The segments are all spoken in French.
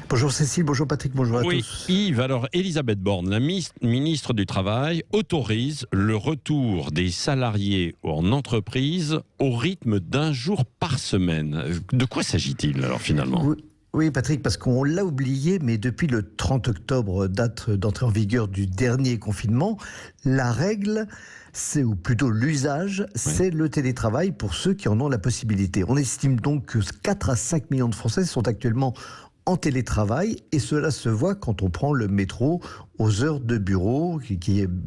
Bonjour Cécile, bonjour Patrick, bonjour à Oui, tous. Yves, alors Elisabeth Borne, la ministre du Travail, autorise le retour des salariés en entreprise au rythme d'un jour par semaine. De quoi s'agit-il alors finalement? Oui, oui, Patrick, parce qu'on l'a oublié, mais depuis le 30 octobre, date d'entrée en vigueur du dernier confinement, la règle, ou plutôt l'usage, Oui. c'est le télétravail pour ceux qui en ont la possibilité. On estime donc que 4 à 5 millions de Français sont actuellement en télétravail et cela se voit quand on prend le métro aux heures de bureau,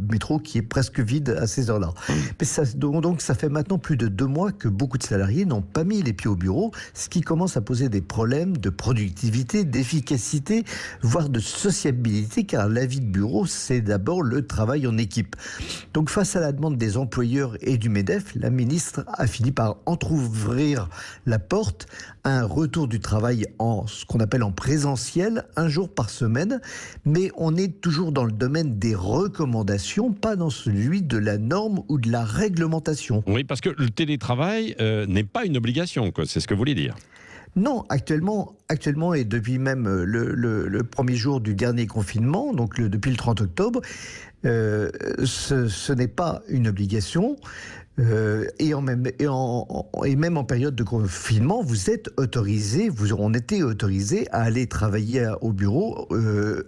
métro qui est presque vide à ces heures-là. Mais donc ça fait maintenant plus de 2 mois que beaucoup de salariés n'ont pas mis les pieds au bureau, ce qui commence à poser des problèmes de productivité, d'efficacité, voire de sociabilité, car la vie de bureau, c'est d'abord le travail en équipe. Donc face à la demande des employeurs et du MEDEF, la ministre a fini par entrouvrir la porte à un retour du travail en ce qu'on appelle en présentiel, un jour par semaine, mais on est toujours dans le domaine des recommandations, pas dans celui de la norme ou de la réglementation. Oui, parce que le télétravail n'est pas une obligation, quoi. C'est ce que vous voulez dire. Non, actuellement et depuis même le premier jour du dernier confinement, donc depuis le 30 octobre, ce n'est pas une obligation. Et même en période de confinement, on était autorisé à aller travailler au bureau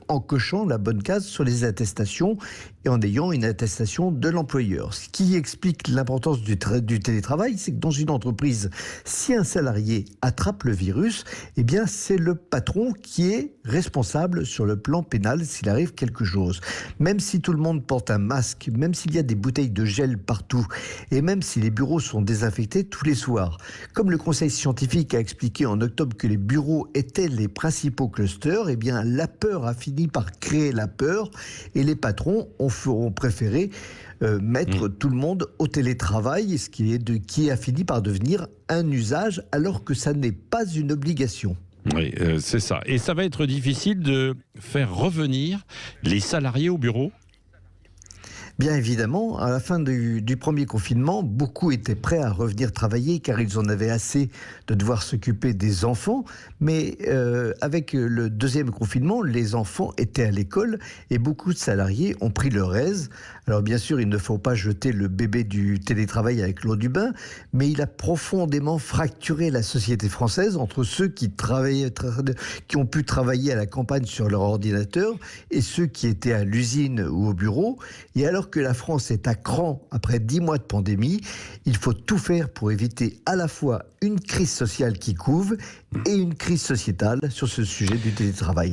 en cochant la bonne case sur les attestations et en ayant une attestation de l'employeur. Ce qui explique l'importance du télétravail, c'est que dans une entreprise, si un salarié attrape le virus, eh bien c'est le patron qui est responsable sur le plan pénal s'il arrive quelque chose. Même si tout le monde porte un masque, même s'il y a des bouteilles de gel partout, et même si les bureaux sont désinfectés tous les soirs. Comme le conseil scientifique a expliqué en octobre que les bureaux étaient les principaux clusters, eh bien la peur a fini par créer la peur et les patrons ont préféré mettre tout le monde au télétravail, qui a fini par devenir un usage alors que ça n'est pas une obligation. Oui, c'est ça. Et ça va être difficile de faire revenir les salariés au bureau? Bien évidemment, à la fin du premier confinement, beaucoup étaient prêts à revenir travailler car ils en avaient assez de devoir s'occuper des enfants. Mais avec le deuxième confinement, les enfants étaient à l'école et beaucoup de salariés ont pris leur aise. Alors bien sûr, il ne faut pas jeter le bébé du télétravail avec l'eau du bain, mais il a profondément fracturé la société française entre ceux qui ont pu travailler à la campagne sur leur ordinateur et ceux qui étaient à l'usine ou au bureau. Et alors que la France est à cran après 10 mois de pandémie, il faut tout faire pour éviter à la fois une crise sociale qui couve et une crise sociétale sur ce sujet du télétravail.